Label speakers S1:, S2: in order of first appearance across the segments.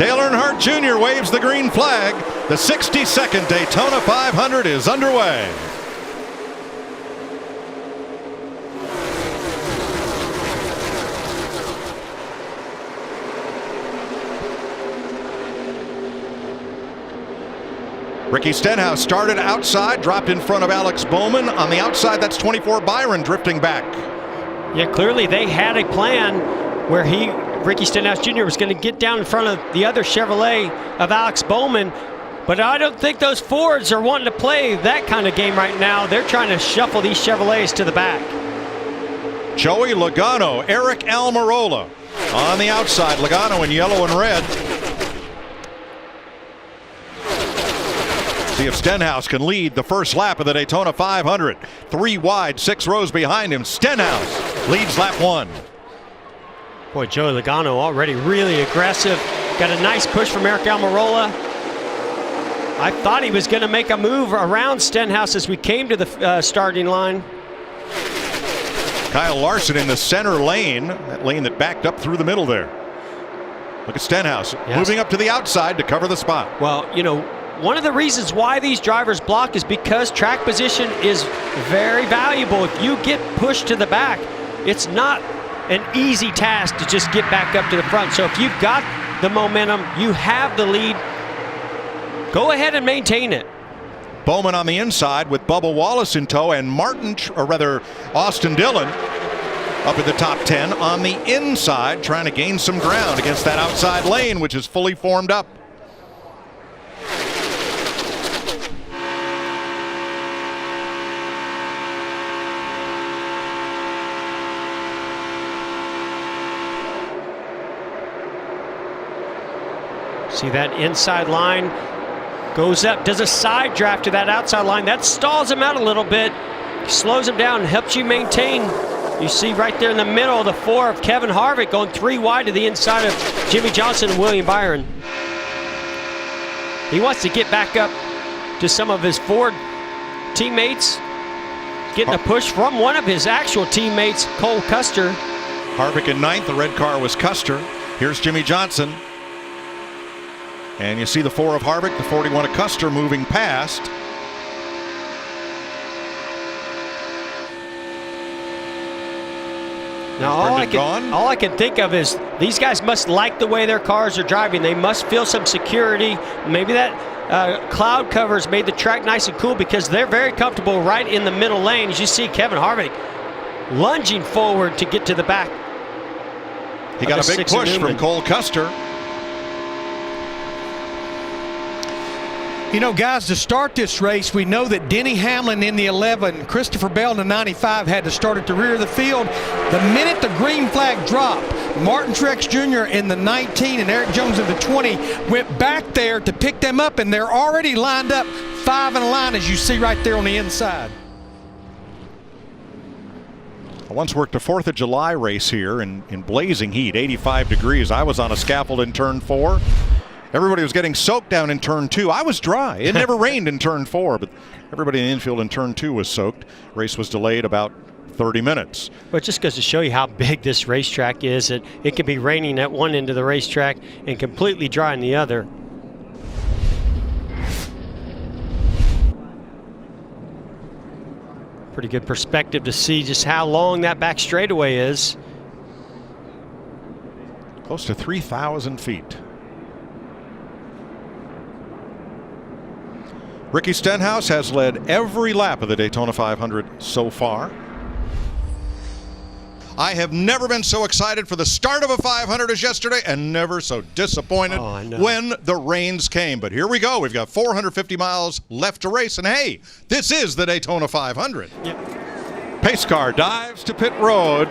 S1: Dale Earnhardt Jr. waves the green flag. The 62nd Daytona 500 is underway. Ricky Stenhouse started outside, dropped in front of Alex Bowman. On the outside, that's 24 Byron drifting back.
S2: Yeah, clearly they had a plan where Ricky Stenhouse Jr. was going to get down in front of the other Chevrolet of Alex Bowman. But I don't think those Fords are wanting to play that kind of game right now. They're trying to shuffle these Chevrolets to the back.
S1: Joey Logano, Eric Almirola on the outside. Logano in yellow and red. See if Stenhouse can lead the first lap of the Daytona 500. 3 wide, 6 rows behind him. Stenhouse leads lap 1.
S2: Boy, Joey Logano already really aggressive. Got a nice push from Eric Almirola. I thought he was going to make a move around Stenhouse as we came to the starting line.
S1: Kyle Larson in the center lane, that lane that backed up through the middle there. Look at Stenhouse moving up to the outside to cover the spot.
S2: Well, you know, one of the reasons why these drivers block is because track position is very valuable. If you get pushed to the back, it's not an easy task to just get back up to the front. So if you've got the momentum, you have the lead, go ahead and maintain it.
S1: Bowman on the inside with Bubba Wallace in tow, and Austin Dillon up at the top 10 on the inside, trying to gain some ground against that outside lane, which is fully formed up.
S2: See that inside line goes up, does a side draft to that outside line. That stalls him out a little bit, slows him down, helps you maintain. You see right there in the middle, the 4 of Kevin Harvick going 3 wide to the inside of Jimmy Johnson and William Byron. He wants to get back up to some of his Ford teammates, getting a push from one of his actual teammates, Cole Custer.
S1: Harvick in 9th, the red car was Custer. Here's Jimmy Johnson. And you see the 4 of Harvick, the 41 of Custer moving past.
S2: Now all I can think of is these guys must like the way their cars are driving. They must feel some security. Maybe that cloud cover's made the track nice and cool because they're very comfortable right in the middle lane. As you see Kevin Harvick lunging forward to get to the back.
S1: He got a big push from Cole Custer.
S3: You know, guys, to start this race, we know that Denny Hamlin in the 11, Christopher Bell in the 95 had to start at the rear of the field. The minute the green flag dropped, Martin Truex Jr. in the 19 and Eric Jones in the 20 went back there to pick them up, and they're already lined up 5 in a line, as you see right there on the inside.
S1: I once worked a 4th of July race here in blazing heat, 85 degrees. I was on a scaffold in turn 4. Everybody was getting soaked down in turn 2. I was dry. It never rained in turn 4, but everybody in the infield in turn 2 was soaked. Race was delayed about 30 minutes.
S2: But just goes to show you how big this racetrack is, that it can be raining at one end of the racetrack and completely dry in the other. Pretty good perspective to see just how long that back straightaway is.
S1: Close to 3,000 feet. Ricky Stenhouse has led every lap of the Daytona 500 so far. I have never been so excited for the start of a 500 as yesterday, and never so disappointed when the rains came. But here we go. We've got 450 miles left to race, and hey, this is the Daytona 500. Yep. Pace car dives to pit road,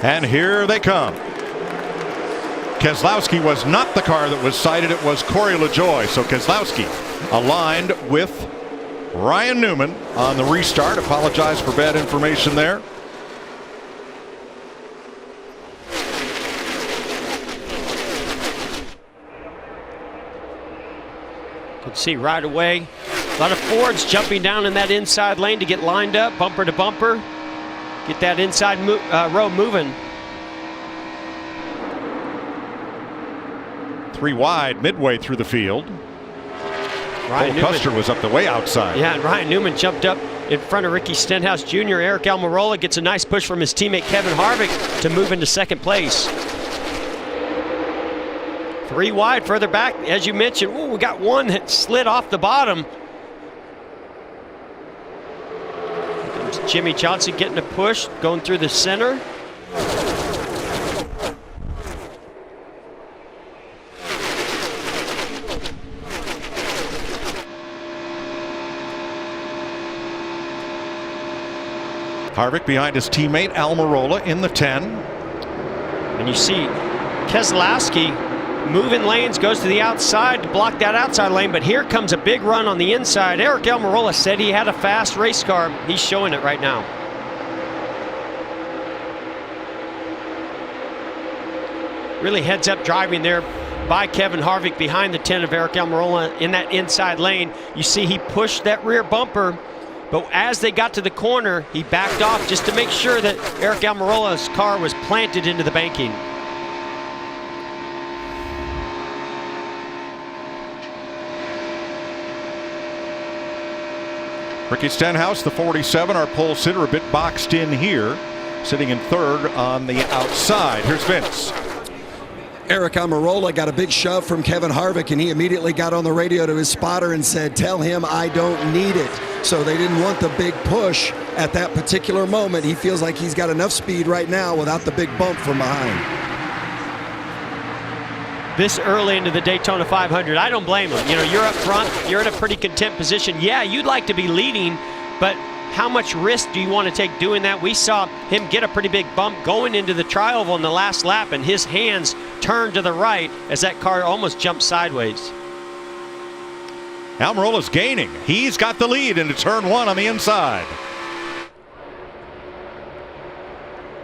S1: and here they come. Keselowski was not the car that was cited. It was Corey LaJoie. So Keselowski aligned with Ryan Newman on the restart. Apologize for bad information there.
S2: You can see right away a lot of Fords jumping down in that inside lane to get lined up, bumper to bumper, get that inside row moving.
S1: 3 wide midway through the field.
S2: Ryan Newman,
S1: Custer was up the way outside.
S2: Yeah, and Ryan Newman jumped up in front of Ricky Stenhouse Jr. Eric Almirola gets a nice push from his teammate Kevin Harvick to move into second place. 3 wide further back, as you mentioned. Ooh, we got one that slid off the bottom. There's Jimmy Johnson getting a push, going through the center.
S1: Harvick behind his teammate Almirola in the 10.
S2: And you see Keselowski moving lanes, goes to the outside to block that outside lane, but here comes a big run on the inside. Eric Almirola said he had a fast race car. He's showing it right now. Really heads up driving there by Kevin Harvick behind the 10 of Eric Almirola in that inside lane. You see he pushed that rear bumper, but as they got to the corner, he backed off just to make sure that Eric Almirola's car was planted into the banking.
S1: Ricky Stenhouse, the 47, our pole sitter, a bit boxed in here, sitting in third on the outside. Here's Vince.
S4: Eric Almirola got a big shove from Kevin Harvick, and he immediately got on the radio to his spotter and said, "Tell him I don't need it." So they didn't want the big push at that particular moment. He feels like he's got enough speed right now without the big bump from behind.
S2: This early into the Daytona 500, I don't blame him. You know, you're up front, you're in a pretty content position. Yeah, you'd like to be leading, but how much risk do you want to take doing that? We saw him get a pretty big bump going into the tri-oval in the last lap, and his hands turned to the right as that car almost jumped sideways.
S1: Almirola's gaining. He's got the lead into turn 1 on the inside.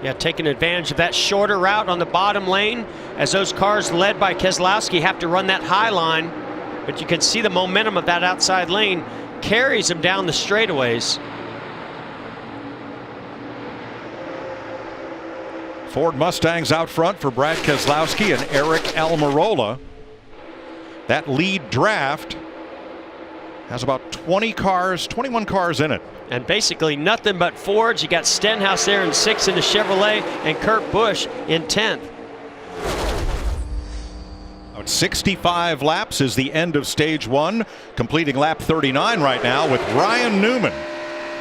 S2: Yeah, taking advantage of that shorter route on the bottom lane as those cars led by Keselowski have to run that high line. But you can see the momentum of that outside lane carries them down the straightaways.
S1: Ford Mustangs out front for Brad Keselowski and Eric Almirola. That lead draft has about 20 cars, 21 cars in it.
S2: And basically nothing but Fords. You got Stenhouse there in 6th in the Chevrolet and Kurt Busch in 10th.
S1: About 65 laps is the end of stage 1, completing lap 39 right now with Ryan Newman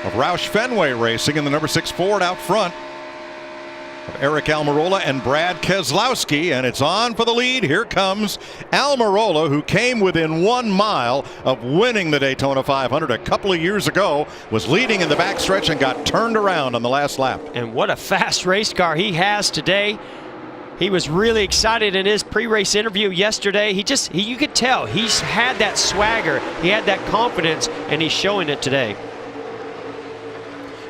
S1: of Roush Fenway Racing in the number 6 Ford out front of Eric Almirola and Brad Keselowski, and it's on for the lead. Here comes Almirola, who came within 1 mile of winning the Daytona 500 a couple of years ago, was leading in the backstretch and got turned around on the last lap.
S2: And what a fast race car he has today. He was really excited in his pre-race interview yesterday. You could tell he's had that swagger, he had that confidence, and he's showing it today.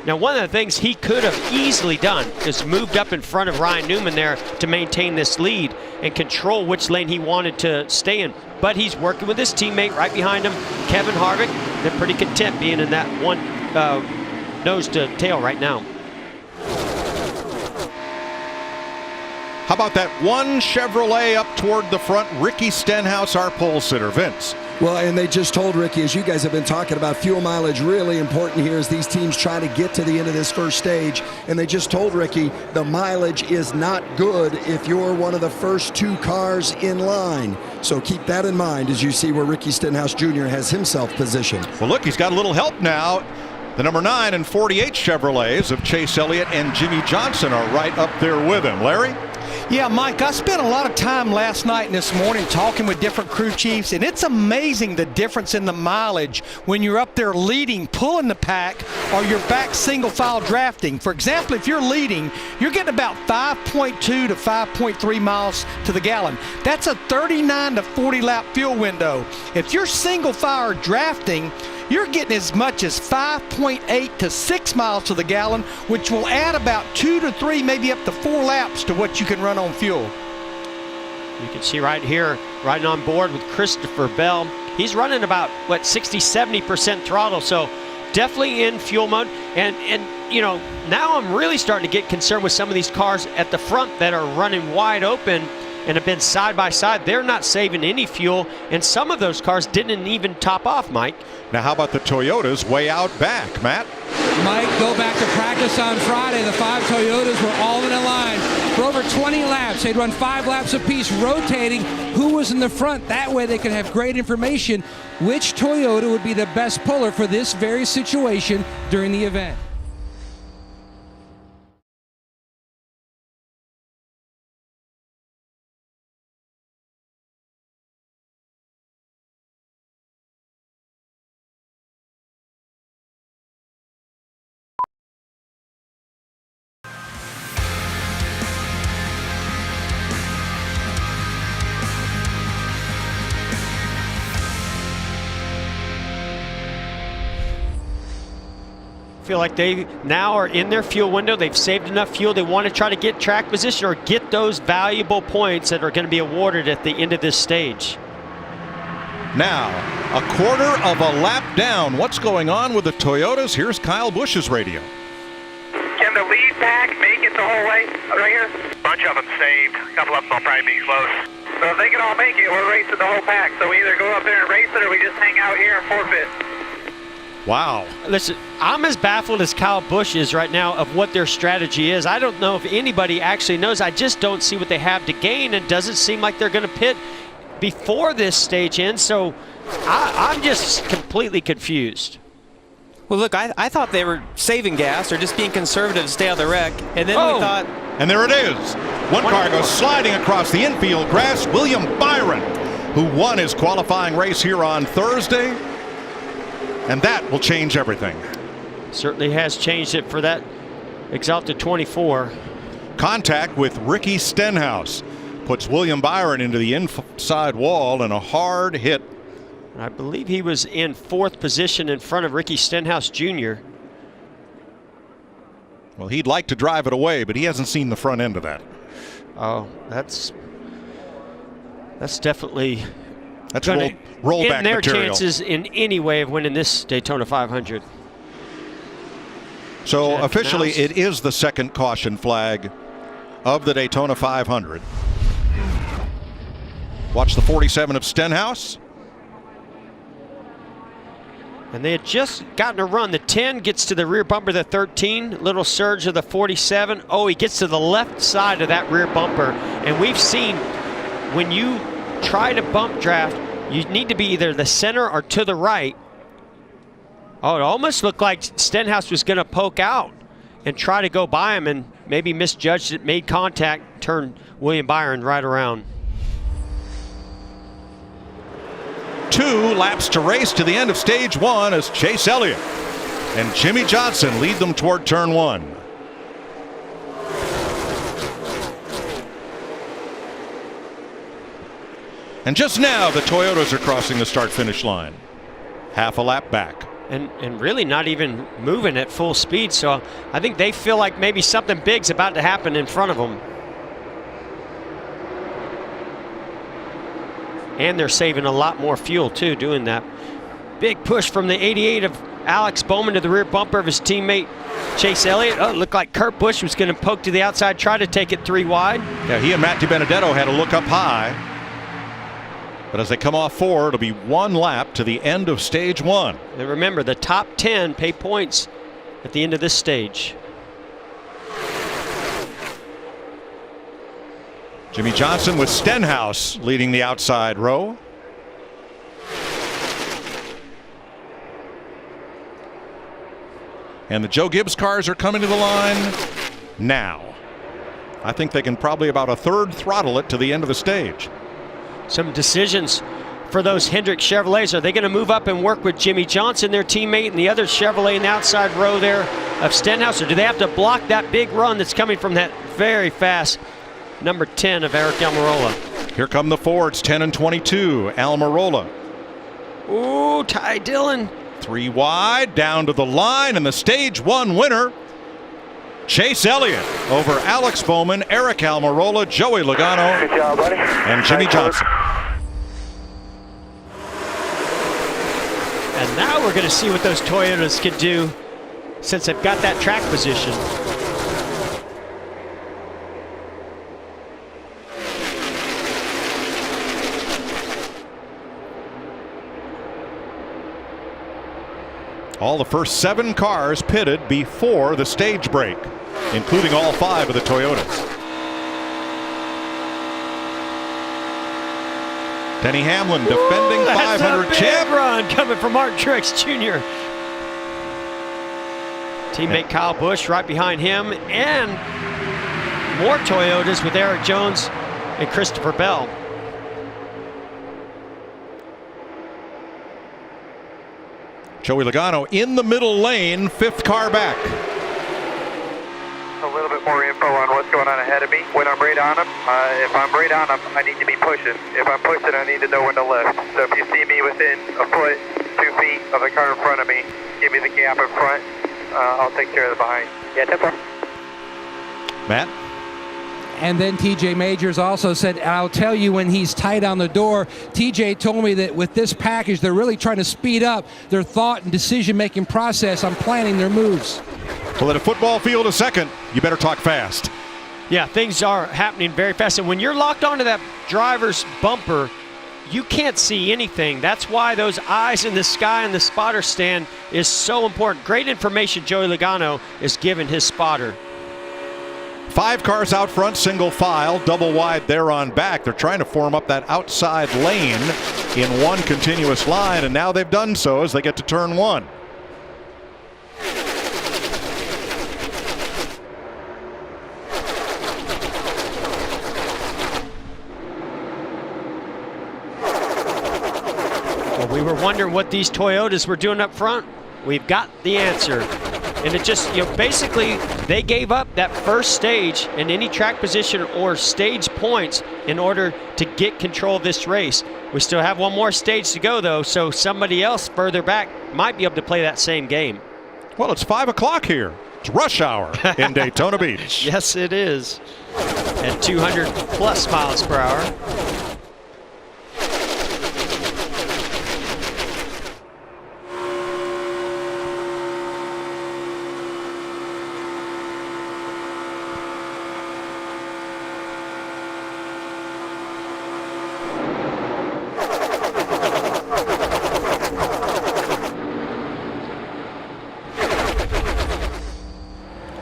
S2: Now, one of the things he could have easily done is moved up in front of Ryan Newman there to maintain this lead and control which lane he wanted to stay in. But he's working with his teammate right behind him, Kevin Harvick. They're pretty content being in that one nose to tail right now.
S1: How about that one Chevrolet up toward the front? Ricky Stenhouse, our pole sitter. Vince.
S4: Well, and they just told Ricky, as you guys have been talking about, fuel mileage really important here as these teams try to get to the end of this first stage. And they just told Ricky the mileage is not good if you're one of the first 2 cars in line. So keep that in mind as you see where Ricky Stenhouse Jr. has himself positioned.
S1: Well, look, he's got a little help now. The number 9 and 48 Chevrolets of Chase Elliott and Jimmy Johnson are right up there with him. Larry?
S3: Yeah, Mike, I spent a lot of time last night and this morning talking with different crew chiefs, and it's amazing the difference in the mileage when you're up there leading, pulling the pack, or you're back single file drafting. For example, if you're leading, you're getting about 5.2 to 5.3 miles to the gallon. That's a 39 to 40 lap fuel window. If you're single file drafting, you're getting as much as 5.8 to 6 miles to the gallon, which will add about 2 to 3, maybe up to 4 laps to what you can run on fuel.
S2: You can see right here, riding on board with Christopher Bell. He's running about, 60-70% throttle, so definitely in fuel mode. And you know, now I'm really starting to get concerned with some of these cars at the front that are running wide open. and have been side by side, they're not saving any fuel, and some of those cars didn't even top off, Mike.
S1: Now, how about the Toyotas way out back, Matt?
S5: Mike, go back to practice on Friday. The 5 Toyotas were all in a line for over 20 laps. They'd run 5 laps apiece, rotating who was in the front. That way they could have great information which Toyota would be the best puller for this very situation during the event.
S2: Feel like they now are in their fuel window. They've saved enough fuel. They want to try to get track position or get those valuable points that are going to be awarded at the end of this stage.
S1: Now, a quarter of a lap down. What's going on with the Toyotas? Here's Kyle Busch's radio.
S6: Can the lead pack make it the whole way right here? A bunch of them saved. A couple of them will probably be close. So if they can all make it, we're racing the whole pack. So we either go up there and race it or we just hang out here and forfeit.
S1: Wow.
S2: Listen, I'm as baffled as Kyle Busch is right now of what their strategy is. I don't know if anybody actually knows. I just don't see what they have to gain, and doesn't seem like they're going to pit before this stage ends. So I'm just completely confused.
S7: Well, look, I thought they were saving gas or just being conservative to stay out of the wreck. And then we thought...
S1: And there it is. One car goes sliding across the infield grass. William Byron, who won his qualifying race here on Thursday. And that will change everything.
S2: Certainly has changed it for that Exalted 24.
S1: Contact with Ricky Stenhouse puts William Byron into the inside wall and a hard hit.
S2: I believe he was in 4th position in front of Ricky Stenhouse Jr.
S1: Well, he'd like to drive it away, but he hasn't seen the front end of that.
S2: Oh, that's definitely...
S1: That's rollback
S2: their
S1: material.
S2: Chances in any way of winning this Daytona 500.
S1: So officially it is the second caution flag of the Daytona 500. Watch the 47 of Stenhouse.
S2: And they had just gotten a run. The 10 gets to the rear bumper of the 13. Little surge of the 47. Oh, he gets to the left side of that rear bumper. And we've seen when you try to bump draft, you need to be either the center or to the right. Oh, it almost looked like Stenhouse was going to poke out and try to go by him and maybe misjudged it, made contact, turned William Byron right around.
S1: 2 laps to race to the end of stage 1 as Chase Elliott and Jimmy Johnson lead them toward turn 1. And just now, the Toyotas are crossing the start-finish line. Half a lap back.
S2: And really not even moving at full speed. So I think they feel like maybe something big's about to happen in front of them. And they're saving a lot more fuel, too, doing that. Big push from the 88 of Alex Bowman to the rear bumper of his teammate Chase Elliott. Oh, it looked like Kurt Busch was going to poke to the outside, try to take it 3 wide.
S1: Yeah, he and Matt DiBenedetto had a look up high. But as they come off 4, it'll be 1 lap to the end of stage 1.
S2: And remember, the top 10 pay points at the end of this stage.
S1: Jimmy Johnson with Stenhouse leading the outside row. And the Joe Gibbs cars are coming to the line now. I think they can probably about a third throttle it to the end of the stage.
S2: Some decisions for those Hendrick Chevrolets. Are they going to move up and work with Jimmy Johnson, their teammate, and the other Chevrolet in the outside row there of Stenhouse? Or do they have to block that big run that's coming from that very fast number 10 of Eric Almirola?
S1: Here come the Fords, 10 and 22. Almirola.
S2: Ooh, Ty Dillon.
S1: 3 wide, down to the line, and the stage 1 winner, Chase Elliott over Alex Bowman, Eric Almirola, Joey Logano,
S6: Good job, buddy.
S1: and Jimmy Johnson.
S2: And now we're going to see what those Toyotas can do since they've got that track position.
S1: All the first 7 cars pitted before the stage break, including all 5 of the Toyotas. Denny Hamlin, defending 500 champ.
S2: Run coming from Martin Truex Jr. Teammate Kyle Busch right behind him, and more Toyotas with Eric Jones and Christopher Bell.
S1: Joey Logano in the middle lane, 5th car back.
S6: A little bit more info on what's going on ahead of me. When I'm right on them, if I'm right on them, I need to be pushing. If I'm pushing, I need to know when to lift. So if you see me within a foot, 2 feet of the car in front of me, give me the gap in front. I'll take care of the behind. Yeah, 10-4.
S1: Matt?
S5: And then TJ Majors also said, I'll tell you when he's tight on the door. TJ told me that with this package, they're really trying to speed up their thought and decision-making process on planning their moves.
S1: Well, at a football field a second, you better talk fast.
S2: Yeah, things are happening very fast. And when you're locked onto that driver's bumper, you can't see anything. That's why those eyes in the sky and the spotter stand is so important. Great information Joey Logano is giving his spotter.
S1: 5 cars out front, single file, double wide there on back. They're trying to form up that outside lane in one continuous line, and now they've done so as they get to turn 1.
S2: Well, we were wondering what these Toyotas were doing up front. We've got the answer. And it just, basically they gave up that first stage and any track position or stage points in order to get control of this race. We still have one more stage to go, though, so somebody else further back might be able to play that same game.
S1: Well, it's 5 o'clock here. It's rush hour in Daytona Beach.
S2: Yes, it is. At 200 plus miles per hour.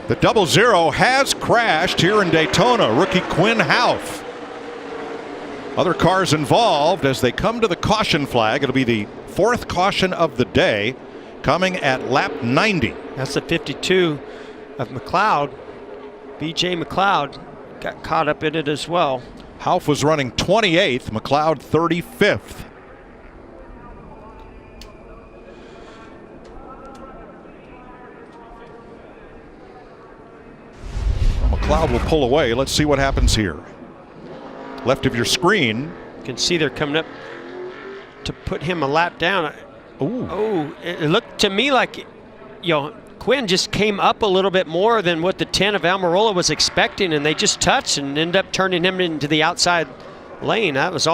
S1: The 00 has crashed here in Daytona. Rookie Quinn Houff. Other cars involved as they come to the caution flag. It'll be the 4th caution of the day, coming at lap 90.
S2: That's the 52 of McLeod. BJ McLeod got caught up in it as well.
S1: Houff was running 28th, McLeod 35th. McLeod will pull away. Let's see what happens here. Left of your screen.
S2: You can see they're coming up to put him a lap down.
S1: Ooh.
S2: Oh, it looked to me like, Quinn just came up a little bit more than what the 10 of Almirola was expecting, and they just touched and ended up turning him into the outside lane. That was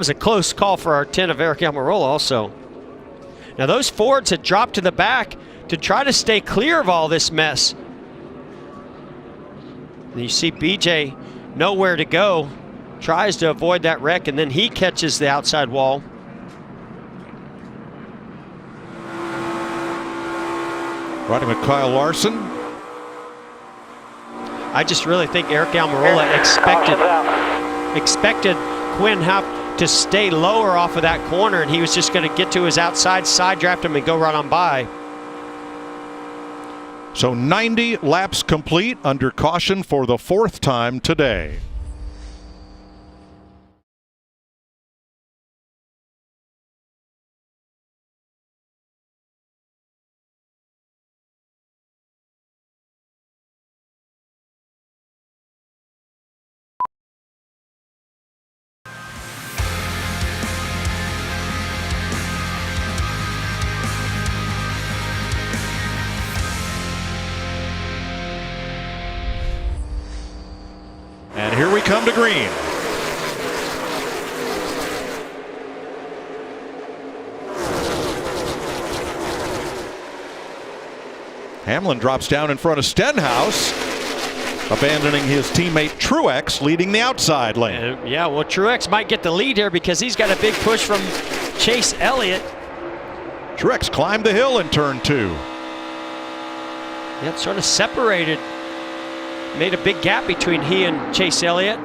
S2: a close call for our 10 of Eric Almirola also. Now those Fords had dropped to the back to try to stay clear of all this mess. And you see BJ nowhere to go, tries to avoid that wreck, and then he catches the outside wall.
S1: Riding with Kyle Larson.
S2: I just really think Eric Almirola expected Quinn Houff to stay lower off of that corner, and he was just going to get to his outside, side draft him, and go right on by.
S1: So 90 laps complete under caution for the 4th time today. And here we come to green. Hamlin drops down in front of Stenhouse, abandoning his teammate Truex, leading the outside lane.
S2: Yeah, well, Truex might get the lead here because he's got a big push from Chase Elliott.
S1: Truex climbed the hill in turn 2.
S2: Yeah, it sort of separated. Made a big gap between he and Chase Elliott.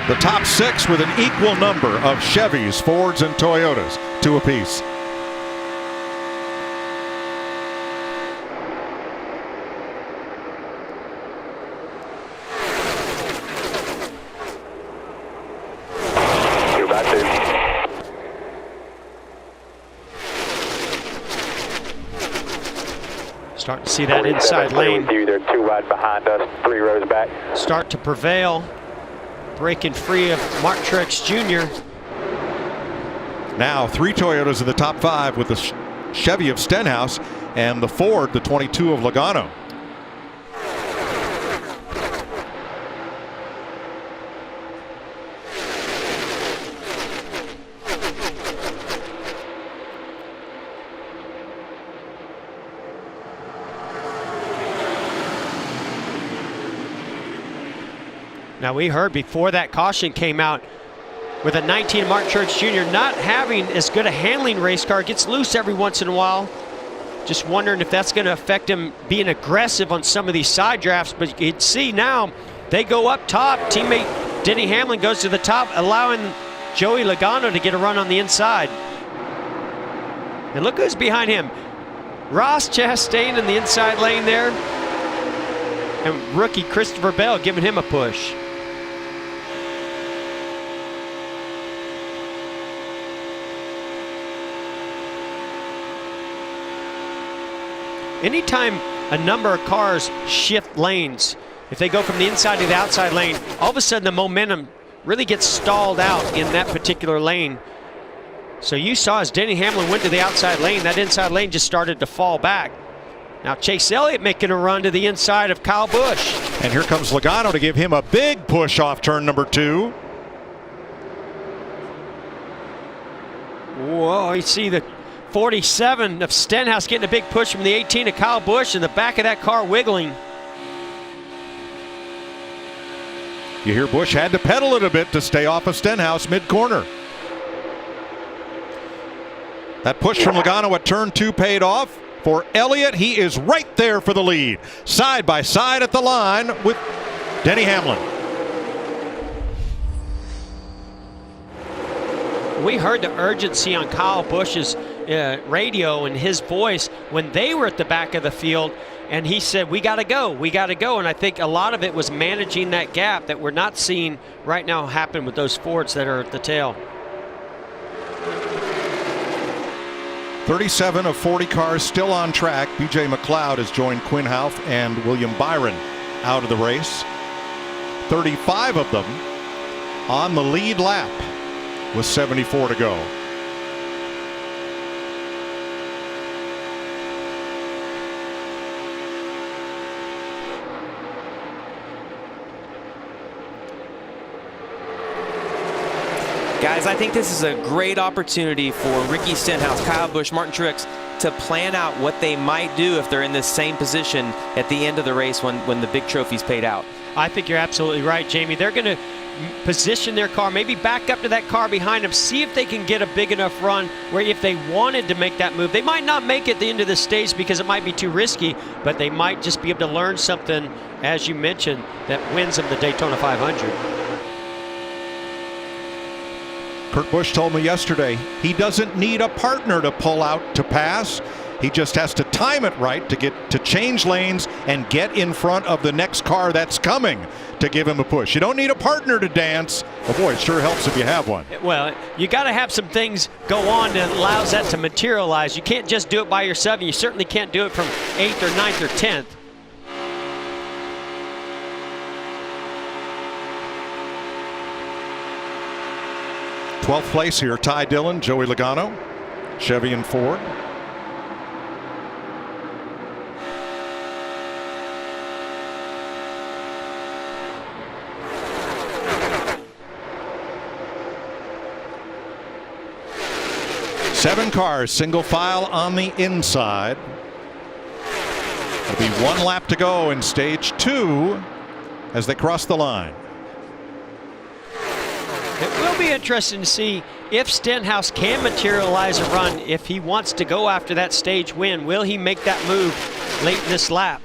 S1: The top 6 with an equal number of Chevys, Fords, and Toyotas, 2 apiece.
S2: Starting to see that inside lane.
S6: They're 2 wide behind us, 3 rows back.
S2: Start to prevail. Breaking free of Mark Truex Jr.
S1: Now 3 Toyotas in the top 5 with the Chevy of Stenhouse and the Ford, the 22 of Logano.
S2: Now we heard before that caution came out, with a 19 Mark Truex Jr. not having as good a handling race car, gets loose every once in a while. Just wondering if that's going to affect him being aggressive on some of these side drafts. But you'd see now they go up top. Teammate Denny Hamlin goes to the top, allowing Joey Logano to get a run on the inside. And look who's behind him. Ross Chastain in the inside lane there. And rookie Christopher Bell giving him a push. Anytime a number of cars shift lanes, if they go from the inside to the outside lane, all of a sudden the momentum really gets stalled out in that particular lane. So you saw as Denny Hamlin went to the outside lane, that inside lane just started to fall back. Now Chase Elliott making a run to the inside of Kyle Busch.
S1: And here comes Logano to give him a big push off turn number 2.
S2: Whoa, you see the 47 of Stenhouse getting a big push from the 18 of Kyle Busch, and the back of that car wiggling.
S1: You hear Busch had to pedal it a bit to stay off of Stenhouse mid-corner. That push from Logano at turn 2 paid off. For Elliott, he is right there for the lead. Side by side at the line with Denny Hamlin.
S2: We heard the urgency on Kyle Busch's radio and his voice when they were at the back of the field, and he said, we got to go, we got to go. And I think a lot of it was managing that gap that we're not seeing right now happen with those Fords that are at the tail.
S1: 37 of 40 cars still on track. BJ McLeod has joined Quinn Houff and William Byron out of the race. 35 of them on the lead lap with 74 to go.
S7: Guys, I think this is a great opportunity for Ricky Stenhouse, Kyle Busch, Martin Truex to plan out what they might do if they're in this same position at the end of the race when the big trophy's paid out.
S2: I think you're absolutely right, Jamie. They're going to position their car, maybe back up to that car behind them, see if they can get a big enough run where if they wanted to make that move, they might not make it at the end of the stage because it might be too risky, but they might just be able to learn something, as you mentioned, that wins them the Daytona 500.
S1: Kurt Busch told me yesterday he doesn't need a partner to pull out to pass. He just has to time it right to change lanes and get in front of the next car that's coming to give him a push. You don't need a partner to dance. But boy, it sure helps if you have one.
S2: Well, you got to have some things go on that allows that to materialize. You can't just do it by yourself, and you certainly can't do it from 8th or 9th or 10th.
S1: Twelfth place here, Ty Dillon, Joey Logano, Chevy and Ford. Seven cars, single file on the inside. There'll be one lap to go in stage 2 as they cross the line.
S2: It will be interesting to see if Stenhouse can materialize a run. If he wants to go after that stage win, will he make that move late in this lap?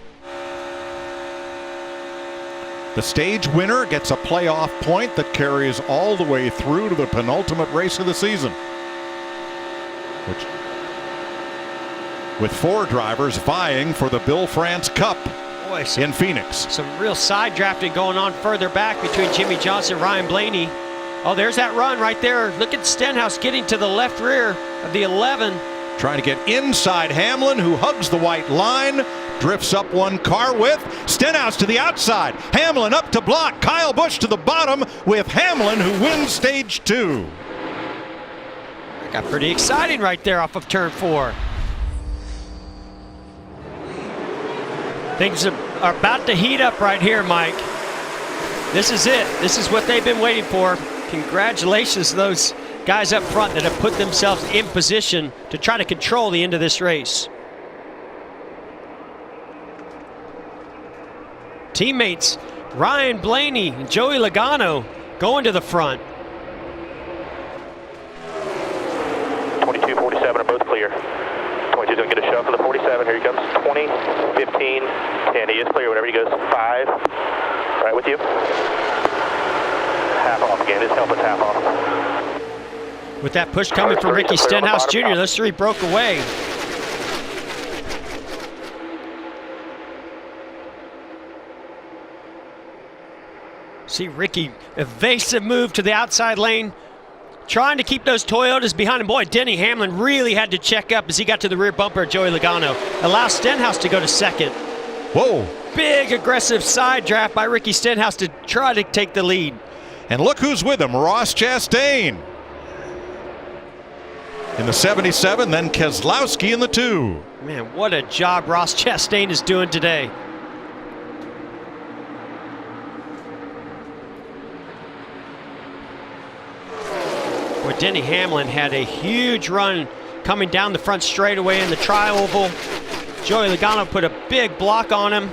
S1: The stage winner gets a playoff point that carries all the way through to the penultimate race of the season. With 4 drivers vying for the Bill France Cup in Phoenix.
S2: Some real side drafting going on further back between Jimmy Johnson and Ryan Blaney. Oh, there's that run right there. Look at Stenhouse getting to the left rear of the 11.
S1: Trying to get inside Hamlin, who hugs the white line, drifts up one car with Stenhouse to the outside. Hamlin up to block. Kyle Busch to the bottom with Hamlin, who wins stage 2.
S2: That got pretty exciting right there off of turn 4. Things are about to heat up right here, Mike. This is it. This is what they've been waiting for. Congratulations to those guys up front that have put themselves in position to try to control the end of this race. Teammates Ryan Blaney and Joey Logano going to the front.
S6: 22, 47 are both clear. 22's going to get a shove for the 47. Here he comes. 20, 15, 10. He is clear whenever he goes. 5. Right with you. Half off again. His helmet's half off.
S2: With that push coming from Ricky Stenhouse Jr., those 3 broke away. See Ricky, evasive move to the outside lane, trying to keep those Toyotas behind him. Boy, Denny Hamlin really had to check up as he got to the rear bumper of Joey Logano. Allows Stenhouse to go to second.
S1: Whoa.
S2: Big aggressive side draft by Ricky Stenhouse to try to take the lead.
S1: And look who's with him, Ross Chastain in the 77, then Keselowski in the 2.
S2: Man, what a job Ross Chastain is doing today. Where Denny Hamlin had a huge run coming down the front straightaway in the tri-oval. Joey Logano put a big block on him.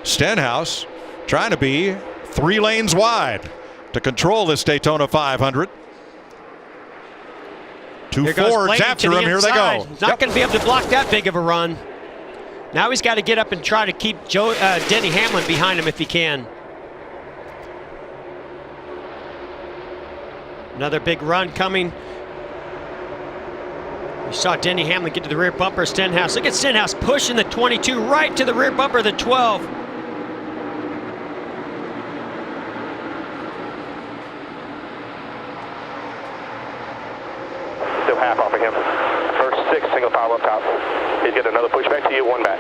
S1: Stenhouse trying to be 3 lanes wide to control this Daytona 500. 2 Fords after him. Here they go.
S2: Not going to be able to block that big of a run. Now he's got to get up and try to keep Denny Hamlin behind him if he can. Another big run coming. You saw Denny Hamlin get to the rear bumper of Stenhouse. Look at Stenhouse pushing the 22 right to the rear bumper of the 12.
S6: Still half off of him. First 6 single file up top. He's got another push back to you, 1 back.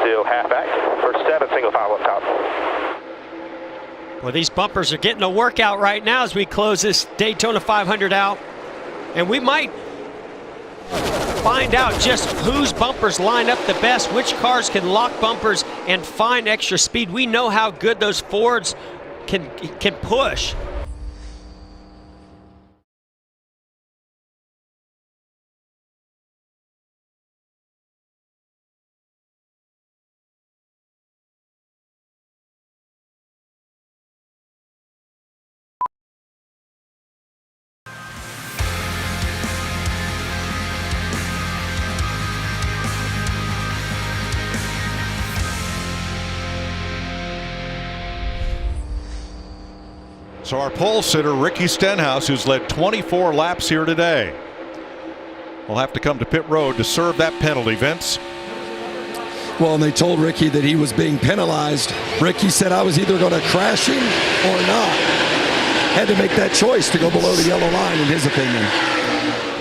S6: Still half back. First 7 single file up top.
S2: Well, these bumpers are getting a workout right now as we close this Daytona 500 out. And we might find out just whose bumpers line up the best, which cars can lock bumpers and find extra speed. We know how good those Fords can push.
S1: So our pole sitter, Ricky Stenhouse, who's led 24 laps here today, will have to come to pit road to serve that penalty, Vince.
S4: Well, and they told Ricky that he was being penalized. Ricky said, I was either going to crash him or not. Had to make that choice to go below the yellow line, in his opinion.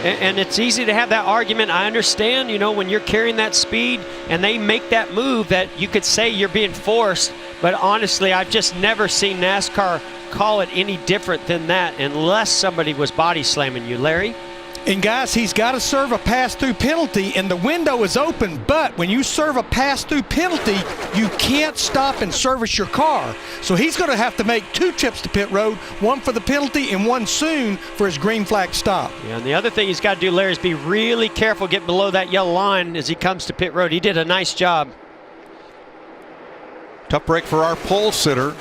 S2: And it's easy to have that argument. I understand, you know, when you're carrying that speed and they make that move that you could say you're being forced. But honestly, I've just never seen NASCAR call it any different than that unless somebody was body slamming you, Larry.
S3: And guys, he's got to serve a pass-through penalty, and the window is open. But when you serve a pass-through penalty, you can't stop and service your car. So he's going to have to make 2 trips to pit road, 1 for the penalty and 1 soon for his green flag stop.
S2: Yeah, and the other thing he's got to do, Larry, is be really careful getting below that yellow line as he comes to pit road. He did a nice job.
S1: Tough break for our pole sitter.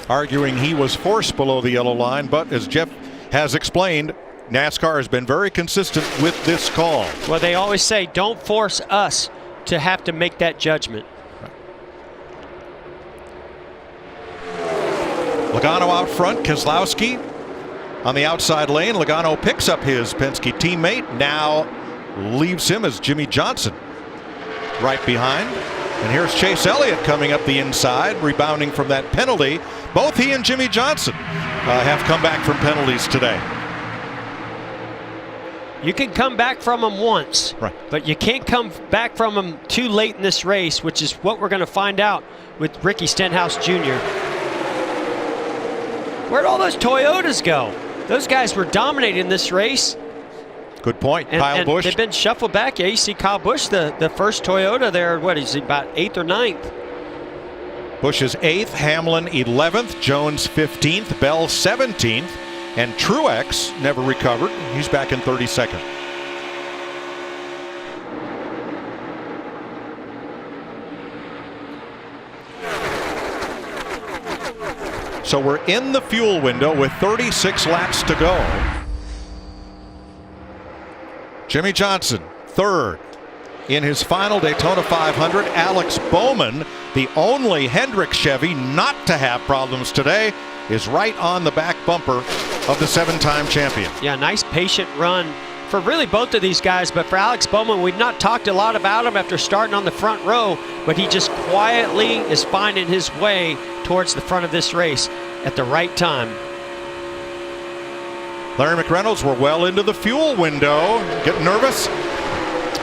S1: arguing he was forced below the yellow line. But as Jeff has explained, NASCAR has been very consistent with this call.
S2: Well, they always say, don't force us to have to make that judgment.
S1: Logano out front, Keselowski on the outside lane. Logano picks up his Penske teammate, now leaves him as Jimmy Johnson right behind. And here's Chase Elliott coming up the inside, rebounding from that penalty. Both he and Jimmy Johnson have come back from penalties today.
S2: You can come back from them once,
S1: right,
S2: but you can't come back from them too late in this race, which is what we're going to find out with Ricky Stenhouse Jr. Where'd all those Toyotas go? Those guys were dominating this race.
S1: Good point. Kyle Busch.
S2: They've been shuffled back. Yeah, you see Kyle Busch, the first Toyota there, what is he, about 8th or 9th?
S1: Busch is 8th, Hamlin 11th, Jones 15th, Bell 17th, and Truex never recovered. He's back in 32nd. So we're in the fuel window with 36 laps to go. Jimmy Johnson, 3rd. In his final Daytona 500, Alex Bowman, the only Hendrick Chevy not to have problems today, is right on the back bumper of the 7-time champion.
S2: Yeah, nice patient run for really both of these guys, but for Alex Bowman, we've not talked a lot about him after starting on the front row, but he just quietly is finding his way towards the front of this race at the right time.
S1: Larry McReynolds, we're well into the fuel window. Getting nervous?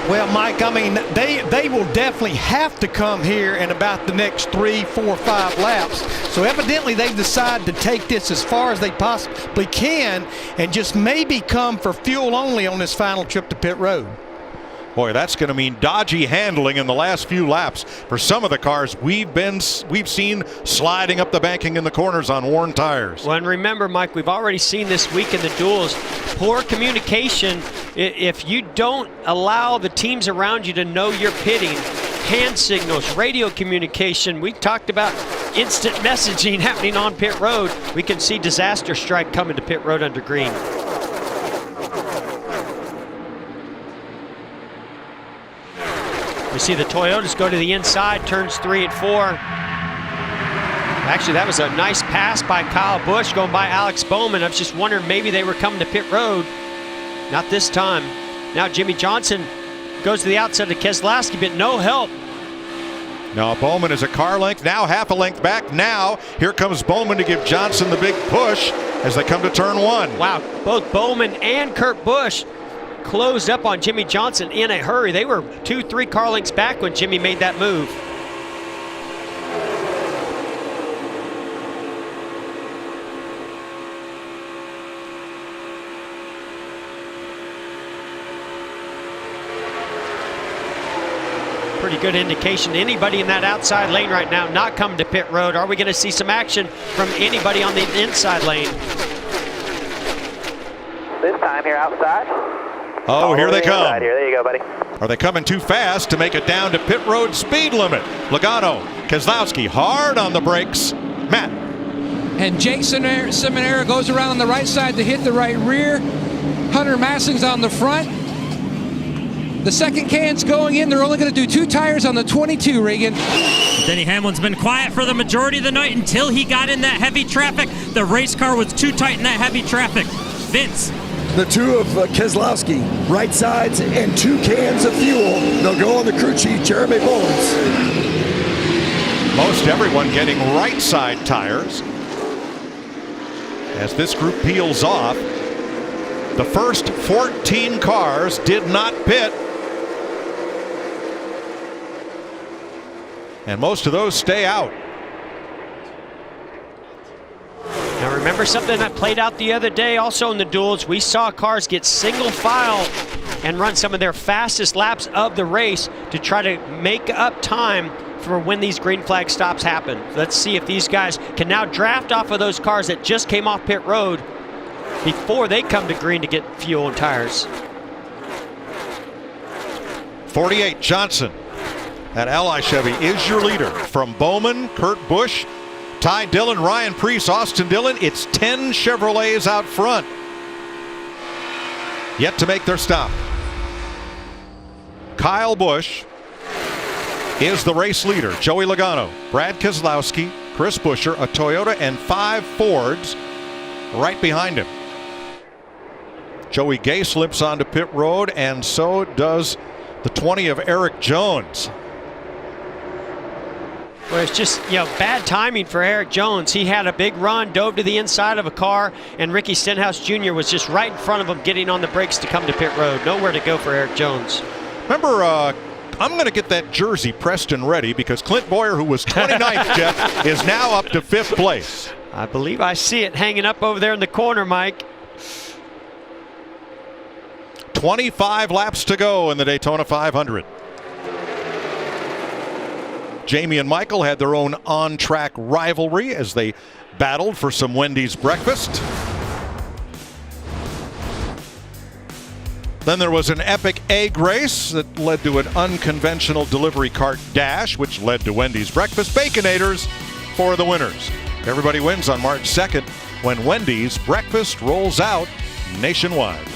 S3: Well, Mike, I mean, they will definitely have to come here in about the next 3, 4, 5 laps. So evidently they've decided to take this as far as they possibly can and just maybe come for fuel only on this final trip to pit road.
S1: Boy, that's going to mean dodgy handling in the last few laps for some of the cars we've seen sliding up the banking in the corners on worn tires.
S2: Well, and remember, Mike, we've already seen this week in the duels, poor communication. If you don't allow the teams around you to know you're pitting, hand signals, radio communication, we talked about instant messaging happening on pit road. We can see disaster strike coming to pit road under green. We see the Toyotas go to the inside, turns 3 and 4. Actually, that was a nice pass by Kyle Busch going by Alex Bowman. I was just wondering maybe they were coming to pit road. Not this time. Now Jimmy Johnson goes to the outside of Keselowski, but no help.
S1: Now Bowman is a car length, now half a length back. Now here comes Bowman to give Johnson the big push as they come to turn 1.
S2: Wow, both Bowman and Kurt Busch closed up on Jimmy Johnson in a hurry. They were 2, 3 car lengths back when Jimmy made that move. Pretty good indication to anybody in that outside lane right now not coming to pit road. Are we going to see some action from anybody on the inside lane?
S6: This time here outside.
S1: Oh, here they come.
S6: Here. There you go, buddy.
S1: Are they coming too fast to make it down to pit road speed limit? Logano, Keselowski hard on the brakes. Matt.
S5: And Jake Seminara goes around on the right side to hit the right rear. Hunter Massing's on the front. The second can's going in. They're only going to do 2 tires on the 22, Regan.
S8: Denny Hamlin's been quiet for the majority of the night until he got in that heavy traffic. The race car was too tight in that heavy traffic. Vince.
S4: The 2 of Keselowski, right sides, and 2 cans of fuel. They'll go on the crew chief, Jeremy Bowens.
S1: Most everyone getting right side tires. As this group peels off, the first 14 cars did not pit. And most of those stay out.
S2: Now remember something that played out the other day also in the duels. We saw cars get single file and run some of their fastest laps of the race to try to make up time for when these green flag stops happen. Let's see if these guys can now draft off of those cars that just came off pit road before they come to green to get fuel and tires.
S1: 48 Johnson. That Ally Chevy is your leader from Bowman, Kurt Busch, Ty Dillon, Ryan Preece, Austin Dillon. It's 10 Chevrolets out front. Yet to make their stop. Kyle Busch is the race leader. Joey Logano, Brad Keselowski, Chris Buescher, a Toyota, and 5 Fords right behind him. Joey Gay slips onto pit road, and so does the 20 of Eric Jones.
S2: Well, it's just, bad timing for Eric Jones. He had a big run, dove to the inside of a car, and Ricky Stenhouse Jr. was just right in front of him, getting on the brakes to come to pit road. Nowhere to go for Eric Jones.
S1: Remember, I'm going to get that jersey pressed and ready because Clint Boyer, who was 29th, Jeff, is now up to 5th place.
S2: I believe I see it hanging up over there in the corner, Mike.
S1: 25 laps to go in the Daytona 500. Jamie and Michael had their own on-track rivalry as they battled for some Wendy's breakfast. Then there was an epic egg race that led to an unconventional delivery cart dash, which led to Wendy's breakfast. Baconators for the winners. Everybody wins on March 2nd when Wendy's breakfast rolls out nationwide.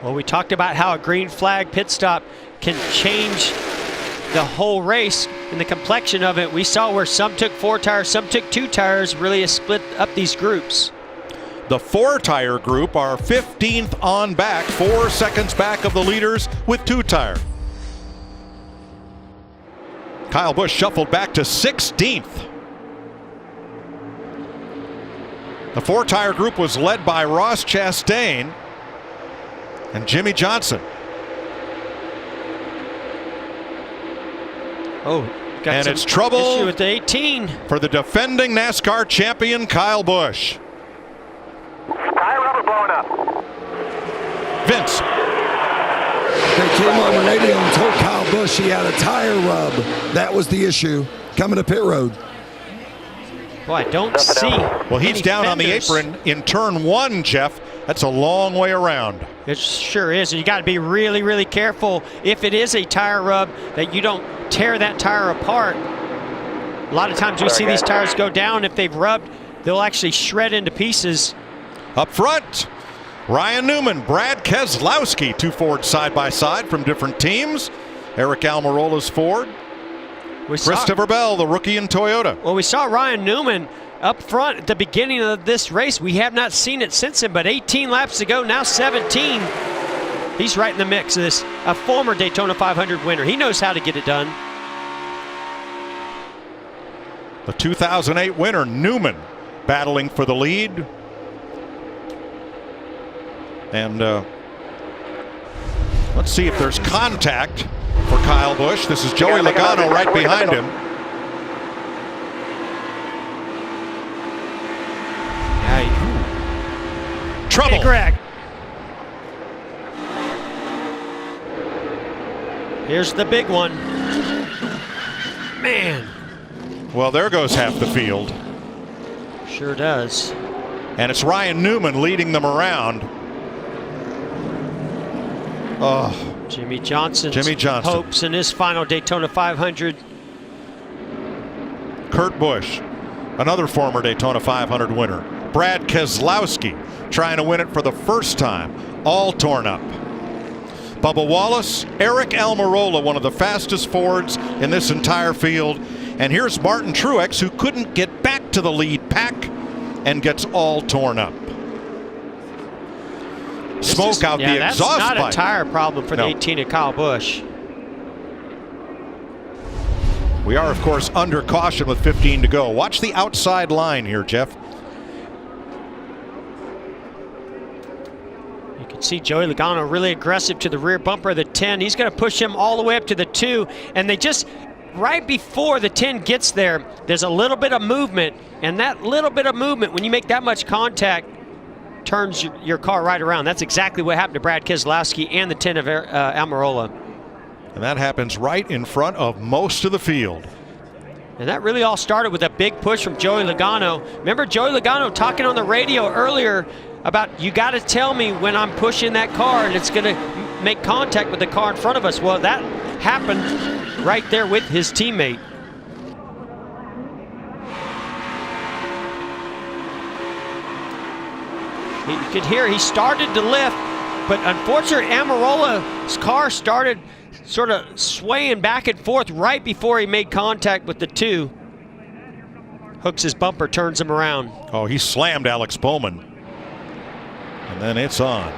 S2: Well, we talked about how a green flag pit stop can change the whole race and the complexion of it. We saw where some took 4 tires, some took 2 tires, really has split up these groups.
S1: The 4-tire group are 15th on back, 4 seconds back of the leaders with 2 tires. Kyle Busch shuffled back to 16th. The 4-tire group was led by Ross Chastain and Jimmy Johnson.
S2: Oh, got
S1: and
S2: some
S1: it's trouble
S2: issue with the 18
S1: for the defending NASCAR champion Kyle Busch.
S6: Tire rubber blowing up.
S1: Vince.
S4: They came on the radio and told Kyle Busch he had a tire rub. That was the issue. Coming to pit road.
S2: Boy, I don't see.
S1: Well, he's down
S2: fenders
S1: on the apron in turn 1, Jeff. That's a long way around.
S2: It sure is. You got to be really, really careful if it is a tire rub that you don't tear that tire apart. A lot of times we see these tires go down. If they've rubbed, they'll actually shred into pieces.
S1: Up front, Ryan Newman, Brad Keselowski, 2 Fords side by side from different teams. Eric Almirola's Ford. Christopher Bell, the rookie in Toyota.
S2: Well, we saw Ryan Newman up front at the beginning of this race. We have not seen it since then, but 18 laps to go, now 17. He's right in the mix of this, a former Daytona 500 winner. He knows how to get it done.
S1: The 2008 winner, Newman, battling for the lead. And let's see if there's contact for Kyle Busch. This is Joey Logano right behind him. Trouble.
S2: Hey, Greg. Here's the big one. Man.
S1: Well, there goes half the field.
S2: Sure does.
S1: And it's Ryan Newman leading them around. Oh.
S2: Jimmy Johnson's
S1: Johnson.
S2: hopes in his final Daytona 500.
S1: Kurt Busch, another former Daytona 500 winner. Brad Keselowski trying to win it for the first time, all torn up. Bubba Wallace, Eric Almirola, one of the fastest Fords in this entire field. And here's Martin Truex, who couldn't get back to the lead pack and gets all torn up. Smoke out the exhaust pipe.
S2: That's not a tire problem for the 18 of Kyle Busch.
S1: We are, of course, under caution with 15 to go. Watch the outside line here, Jeff.
S2: You can see Joey Logano really aggressive to the rear bumper of the 10. He's going to push him all the way up to the 2. And they just, right before the 10 gets there, there's a little bit of movement. And that little bit of movement, when you make that much contact, turns your car right around. That's exactly what happened to Brad Keselowski and the 10 of Almirola.
S1: And that happens right in front of most of the field.
S2: And that really all started with a big push from Joey Logano. Remember Joey Logano talking on the radio earlier about, you got to tell me when I'm pushing that car and it's going to make contact with the car in front of us. Well, that happened right there with his teammate. You could hear he started to lift, but unfortunately Almirola's car started sort of swaying back and forth right before he made contact with the two. Hooks his bumper, turns him around.
S1: Oh, he slammed Alex Bowman. And then it's on.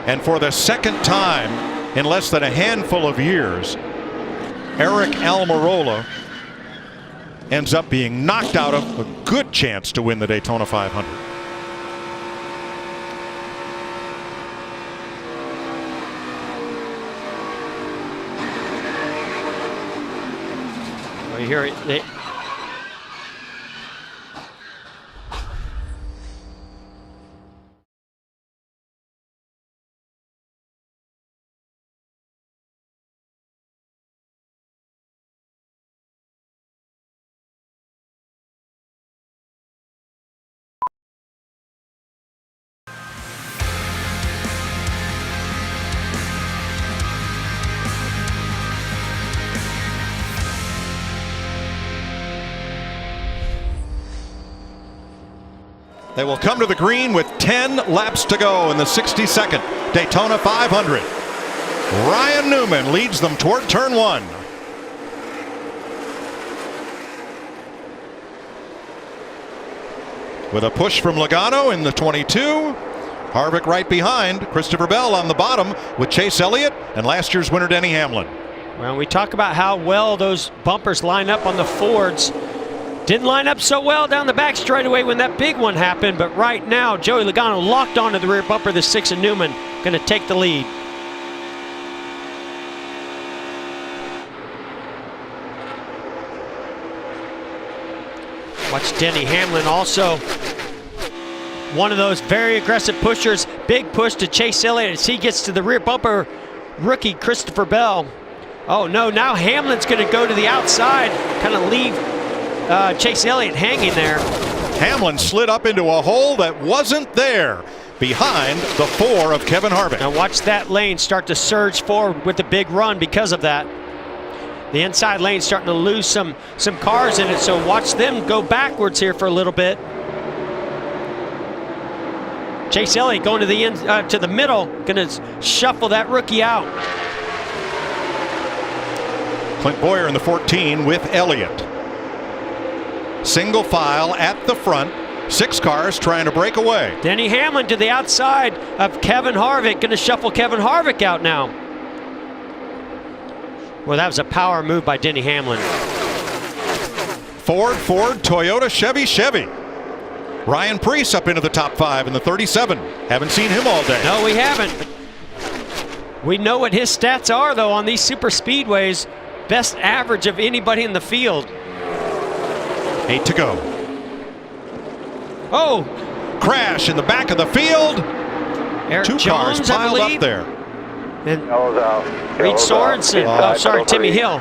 S1: And for the second time in less than a handful of years, Eric Almirola ends up being knocked out of a good chance to win the Daytona 500.
S2: Well, you hear it.
S1: They will come to the green with 10 laps to go in the 62nd Daytona 500. Ryan Newman leads them toward turn one. With a push from Logano in the 22. Harvick right behind. Christopher Bell on the bottom with Chase Elliott and last year's winner Denny Hamlin.
S2: Well, we talk about how well those bumpers line up on the Fords. Didn't line up so well down the back straightaway when that big one happened, but right now Joey Logano locked onto the rear bumper of the 6 and Newman going to take the lead. Watch Denny Hamlin, also one of those very aggressive pushers. Big push to Chase Elliott as he gets to the rear bumper. Rookie Christopher Bell. Oh no, now Hamlin's going to go to the outside, kind of leave Chase Elliott hanging there.
S1: Hamlin slid up into a hole that wasn't there behind the 4 of Kevin Harvick.
S2: Now watch that lane start to surge forward with the big run because of that. The inside lane starting to lose some cars in it, so watch them go backwards here for a little bit. Chase Elliott going to the to the middle, going to shuffle that rookie out.
S1: Clint Boyer in the 14 with Elliott. Single file at the front. 6 cars trying to break away.
S2: Denny Hamlin to the outside of Kevin Harvick. Going to shuffle Kevin Harvick out now. Well, that was a power move by Denny Hamlin.
S1: Ford, Toyota, Chevy. Ryan Preece up into the top 5 in the 37. Haven't seen him all day.
S2: No, we haven't. We know what his stats are, though, on these super speedways. Best average of anybody in the field.
S1: 8 to go.
S2: Oh!
S1: Crash in the back of the field.
S2: Eric
S1: 2
S2: Jones,
S1: cars piled up there.
S2: And Reed Sorensen. Oh, sorry, Timmy Hill.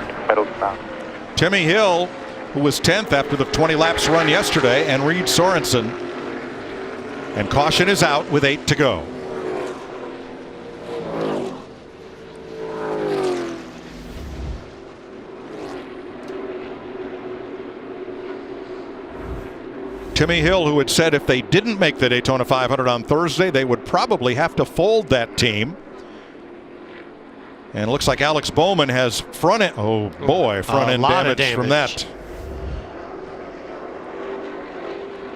S1: Timmy Hill, who was 10th after the 20 laps run yesterday, and Reed Sorensen. And caution is out with 8 to go. Timmy Hill, who had said if they didn't make the Daytona 500 on Thursday, they would probably have to fold that team. And it looks like Alex Bowman has front end damage from that.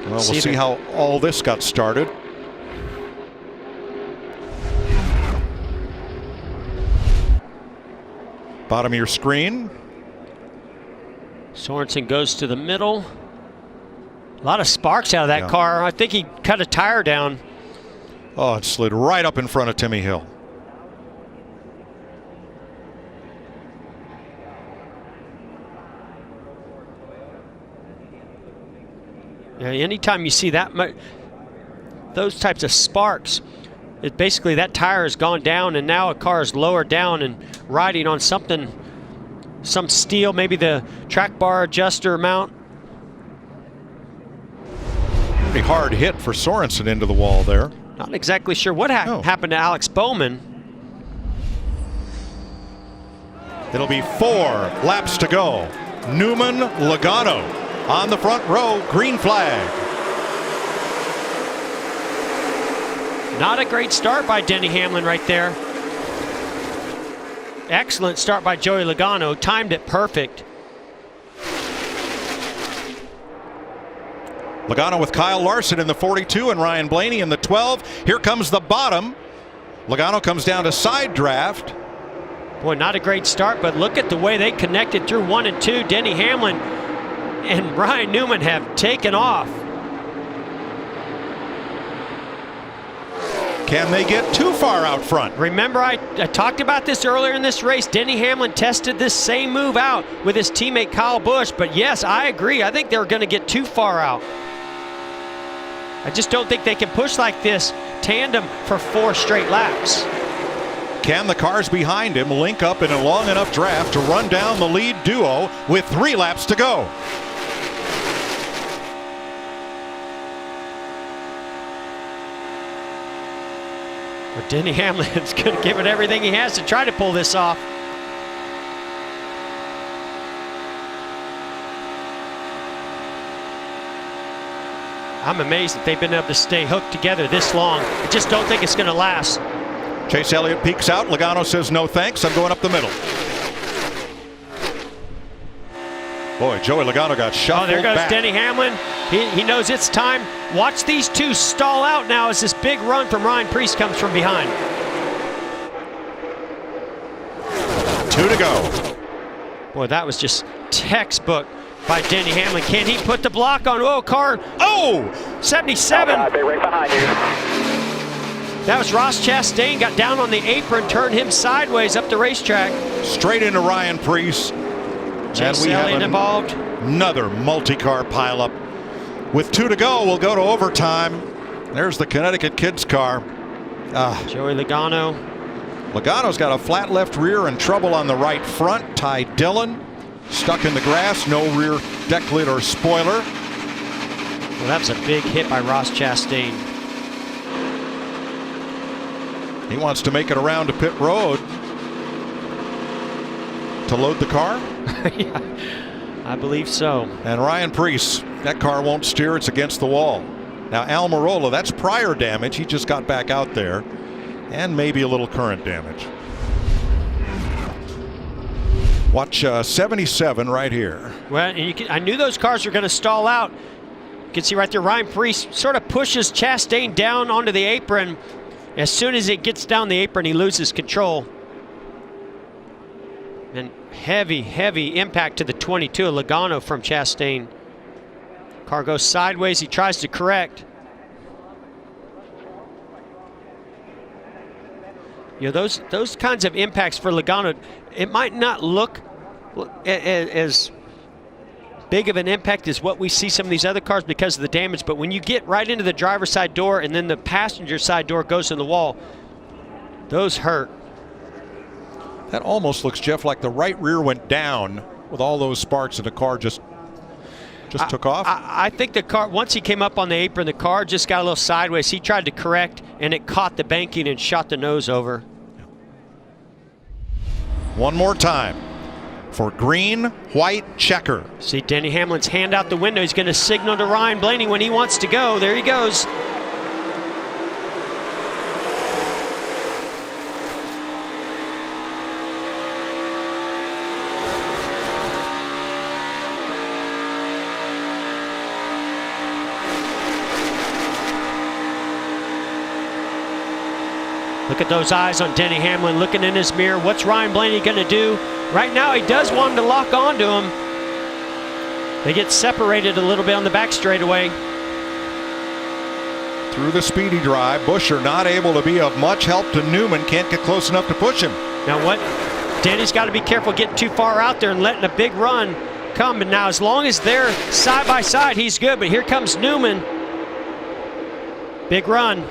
S1: Well, we'll see how all this got started. Bottom of your screen.
S2: Sorensen goes to the middle. A lot of sparks out of that car. I think he cut a tire down.
S1: Oh, it slid right up in front of Timmy Hill.
S2: Yeah, anytime you see that much, those types of sparks, it basically that tire has gone down and now a car is lower down and riding on something, some steel, maybe the track bar adjuster mount.
S1: Pretty hard hit for Sorensen into the wall there.
S2: Not exactly sure what happened to Alex Bowman.
S1: It'll be 4 laps to go. Newman, Logano on the front row, green flag.
S2: Not a great start by Denny Hamlin right there. Excellent start by Joey Logano, timed it perfect.
S1: Logano with Kyle Larson in the 42 and Ryan Blaney in the 12. Here comes the bottom. Logano comes down to side draft.
S2: Boy, not a great start, but look at the way they connected through 1 and 2. Denny Hamlin and Ryan Newman have taken off.
S1: Can they get too far out front?
S2: Remember, I talked about this earlier in this race. Denny Hamlin tested this same move out with his teammate Kyle Busch, but yes, I agree. I think they're going to get too far out. I just don't think they can push like this tandem for 4 straight laps.
S1: Can the cars behind him link up in a long enough draft to run down the lead duo with 3 laps to go?
S2: But Denny Hamlin's going to give it everything he has to try to pull this off. I'm amazed that they've been able to stay hooked together this long. I just don't think it's going to last.
S1: Chase Elliott peeks out. Logano says, no thanks, I'm going up the middle. Boy, Joey Logano got shuffled
S2: there goes
S1: back.
S2: Denny Hamlin. He knows it's time. Watch these two stall out now as this big run from Ryan Preece comes from behind.
S1: 2 to go.
S2: Boy, that was just textbook by Denny Hamlin. Can he put the block on? Oh, car. Oh, 77.
S6: Right behind you.
S2: That was Ross Chastain. Got down on the apron, turned him sideways up the racetrack.
S1: Straight into Ryan Preece.
S2: Chase Elliott involved.
S1: Another multi-car pileup. With 2 to go, we'll go to overtime. There's the Connecticut Kids car.
S2: Joey Logano.
S1: Logano's got a flat left rear and trouble on the right front. Ty Dillon stuck in the grass. No rear deck lid or spoiler.
S2: Well, that was a big hit by Ross Chastain.
S1: He wants to make it around to pit road to load the car.
S2: Yeah, I believe so.
S1: And Ryan Preece, that car won't steer. It's against the wall. Now Almirola, that's prior damage. He just got back out there. And maybe a little current damage. Watch 77 right here.
S2: Well, and I knew those cars were going to stall out. You can see right there, Ryan Preece sort of pushes Chastain down onto the apron. As soon as it gets down the apron, he loses control. And heavy, heavy impact to the 22 of Logano from Chastain. Car goes sideways. He tries to correct. You know, those kinds of impacts for Logano, it might not look as big of an impact as what we see some of these other cars because of the damage, but when you get right into the driver's side door and then the passenger side door goes in the wall, those hurt.
S1: That almost looks, Jeff, like the right rear went down with all those sparks and the car just took off.
S2: I think the car, once he came up on the apron, the car just got a little sideways. He tried to correct and it caught the banking and shot the nose over.
S1: One more time for green, white, checker.
S2: See Denny Hamlin's hand out the window. He's going to signal to Ryan Blaney when he wants to go. There he goes. Look at those eyes on Denny Hamlin looking in his mirror. What's Ryan Blaney going to do? Right now he does want him to lock onto him. They get separated a little bit on the back straightaway.
S1: Through the speedy drive, Buescher not able to be of much help to Newman. Can't get close enough to push him.
S2: Now what? Denny's got to be careful getting too far out there and letting a big run come. And now as long as they're side by side, he's good. But here comes Newman. Big run.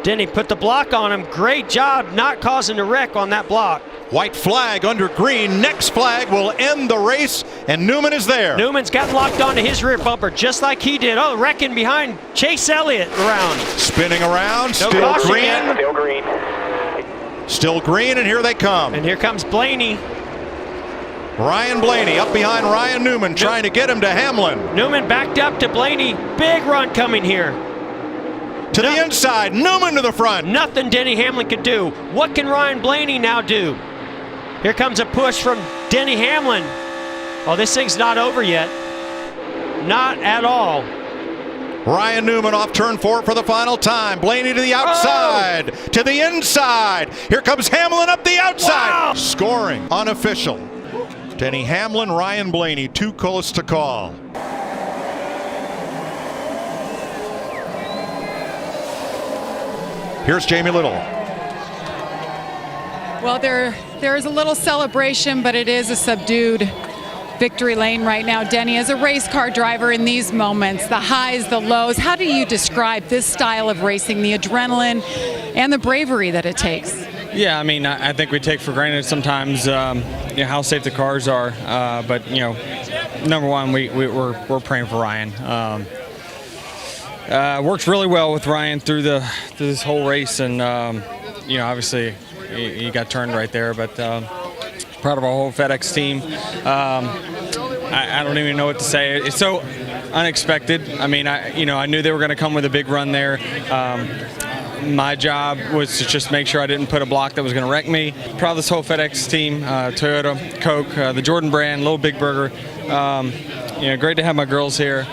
S2: Denny put the block on him. Great job not causing a wreck on that block.
S1: White flag under green. Next flag will end the race, and Newman is there.
S2: Newman's got locked onto his rear bumper just like he did. Oh, wrecking behind Chase Elliott around.
S1: Spinning around,
S2: No
S1: still
S2: caution
S1: green.
S2: yet.
S6: Still green.
S1: Still green, and here they come.
S2: And here comes Blaney.
S1: Ryan Blaney up behind Ryan Newman, trying to get him to Hamlin.
S2: Newman backed up to Blaney. Big run coming here.
S1: To the inside, Newman to the front.
S2: Nothing Denny Hamlin could do. What can Ryan Blaney now do? Here comes a push from Denny Hamlin. Oh, this thing's not over yet. Not at all.
S1: Ryan Newman off turn 4 for the final time. Blaney to the outside, to the inside. Here comes Hamlin up the outside.
S2: Wow.
S1: Scoring unofficial. Denny Hamlin, Ryan Blaney, too close to call. Here's Jamie Little.
S9: Well, there is a little celebration, but it is a subdued victory lane right now. Denny, as a race car driver in these moments, the highs, the lows, how do you describe this style of racing, the adrenaline and the bravery that it takes?
S10: Yeah, I mean, I think we take for granted sometimes how safe the cars are, but number one, we're praying for Ryan. Works really well with Ryan through this whole race, and obviously he got turned right there, but proud of our whole FedEx team. I don't even know what to say. It's so unexpected. I mean, I knew they were going to come with a big run there. My job was to just make sure I didn't put a block that was going to wreck me. Proud of this whole FedEx team, Toyota, Coke, the Jordan brand, Little Big Burger. Great to have my girls here.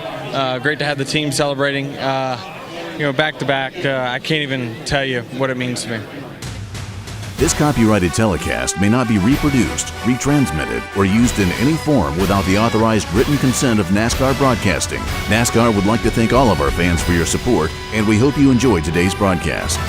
S10: Great to have the team celebrating. Back to back. I can't even tell you what it means to me.
S11: This copyrighted telecast may not be reproduced, retransmitted, or used in any form without the authorized written consent of NASCAR Broadcasting. NASCAR would like to thank all of our fans for your support, and we hope you enjoyed today's broadcast.